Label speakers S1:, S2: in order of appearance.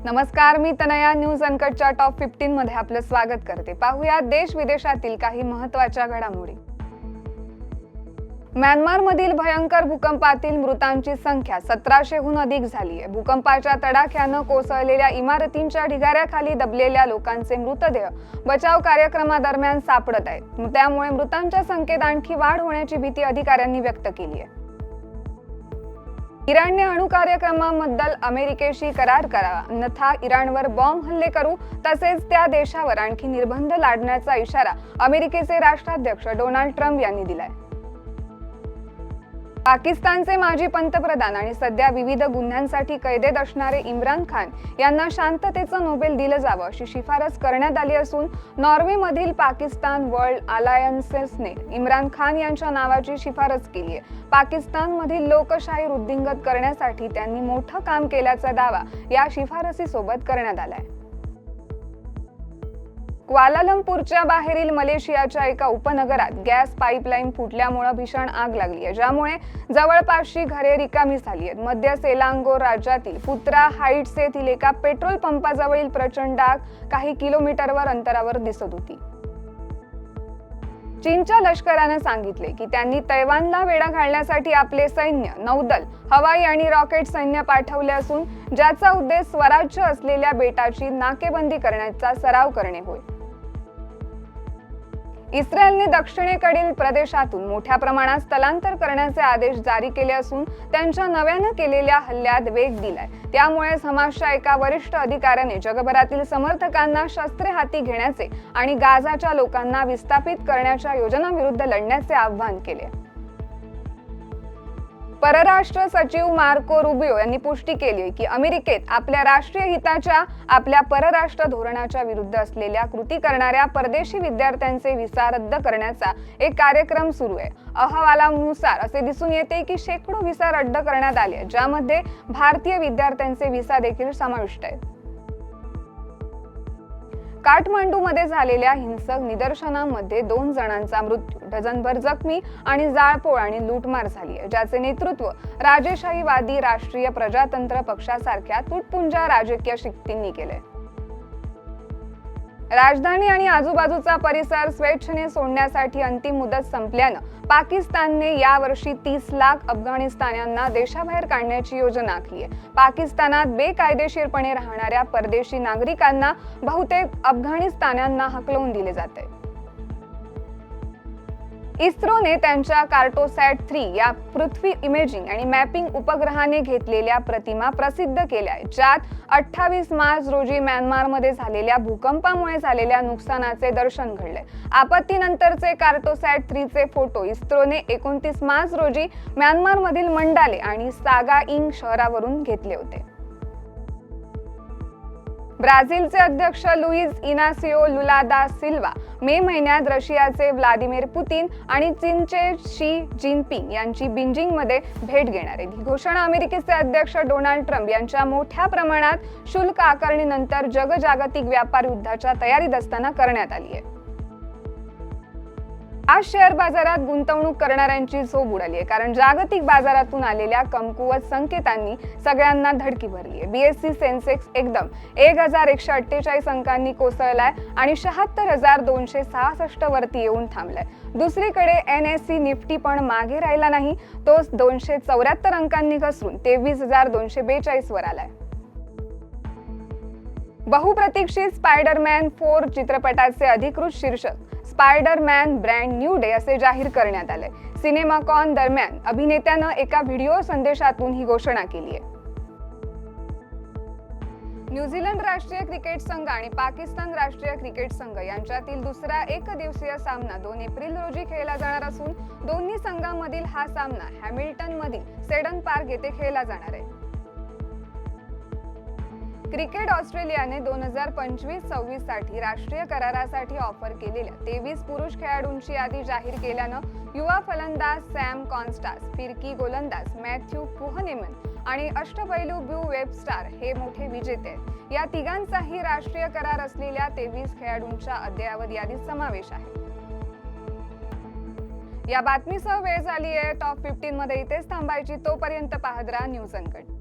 S1: नमस्कार, मी Tanaya. News अनकटच्या top 15 मध्ये आपलं स्वागत करते. पाहूया देश विदेशातील काही महत्त्वाच्या घडामोडी. म्यानमारमधील भयंकर भूकंपातील मृतांची संख्या 1700हून अधिक झाली आहे. भूकंपाच्या तडाख्यानं कोसळलेल्या इमारतींच्या ढिगाऱ्याखाली दबलेल्या लोकांचे मृतदेह बचाव कार्यक्रमादरम्यान सापडत आहेत. त्यामुळे मृतांच्या संख्येत आणखी वाढ होण्याची भीती अधिकाऱ्यांनी व्यक्त केली आहे. इराणने अणु कार्यक्रमाबद्दल अमेरिकेशी करार करावा, अन्यथा इराणवर बॉम्ब हल्ले करू तसेच त्या देशावर आणखी निर्बंध लादण्याचा इशारा अमेरिकेचे राष्ट्राध्यक्ष डोनाल्ड ट्रम्प यांनी दिलाय. पाकिस्तानचे माजी पंतप्रधान आणि सध्या विविध गुन्ह्यांसाठी कैदेत असणारे इम्रान खान यांना शांततेचं नोबेल दिलं जावं अशी शिफारस करण्यात आली असून नॉर्वेमधील पाकिस्तान वर्ल्ड अलायन्सेसने इम्रान खान यांच्या नावाची शिफारस केली आहे. पाकिस्तानमधील लोकशाही वृद्धिंगत करण्यासाठी त्यांनी मोठं काम केल्याचा दावा या शिफारसीसोबत करण्यात आलाय. क्वालालंपूरच्या बाहेरील मलेशियाच्या एका उपनगरात गॅस पाईपलाईन फुटल्यामुळे भीषण आग लागली आहे, ज्यामुळे जवळपासची घरे रिकामी झाली आहेत. मध्य सेलांगोर राज्यातील पुत्रा हाइट्स येथील एका पेट्रोल पंपाजवळील प्रचंड आग काही किलोमीटरवर अंतरावर दिसत होती. चीनच्या लष्कराने सांगितले की त्यांनी तैवानला वेढा घालण्यासाठी आपले सैन्य, नौदल, हवाई आणि रॉकेट सैन्य पाठवले असून ज्याचा उद्देश स्वराज्य असलेल्या बेटाची नाकेबंदी करण्याचा सराव करणे होय. इस्रायलने दक्षिणेकडील प्रदेशातून मोठ्या प्रमाणात स्थलांतर करण्याचे आदेश जारी केले असून त्यांच्या नव्यानं केलेल्या हल्ल्यात वेग दिलाय. त्यामुळे हमासच्या एका वरिष्ठ अधिकाऱ्याने जगभरातील समर्थकांना शस्त्रे हाती घेण्याचे आणि गाझाच्या लोकांना विस्थापित करण्याच्या योजनांविरुद्ध लढण्याचे आवाहन केले. परराष्ट्र सचिव मार्को रुबियो यांनी पुष्टी केली की अमेरिकेत आपल्या राष्ट्रीय हिताच्या आपल्या परराष्ट्र धोरणाच्या विरुद्ध असलेल्या कृती करणाऱ्या परदेशी विद्यार्थ्यांचे व्हिसा रद्द करण्याचा एक कार्यक्रम सुरू आहे. अहवालानुसार असे दिसून येते की शेकडो व्हिसा रद्द करण्यात आले, ज्यामध्ये भारतीय विद्यार्थ्यांचे व्हिसा देखील समाविष्ट आहेत. काठमांडूमध्ये झालेल्या हिंसक निदर्शनांमध्ये 2 जणांचा मृत्यू, डझनभर जखमी आणि जाळपोळ आणि लूटमार झाली आहे, ज्याचे नेतृत्व राजेशाहीवादी राष्ट्रीय प्रजातंत्र पक्षासारख्या तुटपुंजा राजकीय शक्तींनी केले. राजधानी आणि आजूबाजूचा परिसर स्वेच्छेने सोडण्यासाठी अंतिम मुदत संपल्यानं पाकिस्तानने यावर्षी 30 लाख अफगाणिस्तान्यांना देशाबाहेर काढण्याची योजना आखली आहे. पाकिस्तानात बेकायदेशीरपणे राहणाऱ्या परदेशी नागरिकांना बहुतेक अफगाणिस्तान्यांना हकलवून दिले जाते. इस्रोने त्यांच्या कार्टोसॅट 3 या पृथ्वी इमेजिंग आणि मॅपिंग उपग्रहाने घेतलेल्या प्रतिमा प्रसिद्ध केल्या आहेत, ज्यात 28 मार्च रोजी म्यानमारमध्ये झालेल्या भूकंपामुळे झालेल्या नुकसानाचे दर्शन घडले. आपत्तीनंतरचे कार्टोसॅट 3 चे फोटो इस्रोने 29 मार्च रोजी म्यानमारमधील मंडाले आणि सागाईंग शहरावरून घेतले होते. ब्राझीलचे अध्यक्ष लुईज इनासियो लुला दा सिल्वा मे महिन्यात रशियाचे व्लादिमीर पुतिन आणि चीनचे शी जिनपिंग यांची बीजिंगमध्ये भेट घेणार आहेत. ही घोषणा अमेरिकेचे अध्यक्ष डोनाल्ड ट्रम्प यांच्या मोठ्या प्रमाणात शुल्क आकारणीनंतर जगजागतिक व्यापार युद्धाच्या तयारीत असताना करण्यात आली आहे. आज शेअर बाजारात गुंतवणूक करणाऱ्यांची झोप उडाली आहे, कारण जागतिक बाजारातून आलेल्या कमकुवत संकेतांनी सगळ्यांना धडकी भरली आहे. बीएससी सेन्सेक्स एकदम 1148 अंकांनी कोसळलाय आणि 76,266 वरती येऊन थांबलाय. दुसरीकडे NSE निफ्टी पण मागे राहिला नाही, तो 274 अंकांनी घसरून 23,242 वर आलाय. बहुप्रतीक्षित स्पायडरमॅन 4 चित्रपटाचे अधिकृत शीर्षक स्पायडरमॅन ब्रँड न्यू डे असे जाहीर करण्यात आले. सिनेमाकॉन दरम्यान अभिनेत्यानं एका व्हिडिओ संदेशातून ही घोषणा केली आहे. न्यूझीलंड राष्ट्रीय क्रिकेट संघ आणि पाकिस्तान राष्ट्रीय क्रिकेट संघ यांच्यातील दुसरा एकदिवसीय सामना 2 एप्रिल रोजी खेळला जाणार असून दोन्ही संघांमधील हा सामना हॅमिल्टनमधील सेडन पार्क येथे खेळला जाणार आहे. क्रिकेट ऑस्ट्रेलियाने 2025-26 साठी राष्ट्रीय करारासाठी ऑफर केलेल्या 23 पुरुष खेळाडूंची यादी जाहीर केल्यानं युवा फलंदाज सॅम कॉन्स्टास, फिरकी गोलंदाज मॅथ्यू कुहनेमन आणि अष्टपैलू ब्यू वेबस्टार हे मोठे विजेते आहेत. या तिघांचाही राष्ट्रीय करार असलेल्या 23 खेळाडूंच्या अद्ययावत यादीत समावेश आहे. या बातमीसह वेळ झाली आहे टॉप 15 मध्ये इथेच थांबायची. तोपर्यंत पाहत राहा न्यूज अनकट.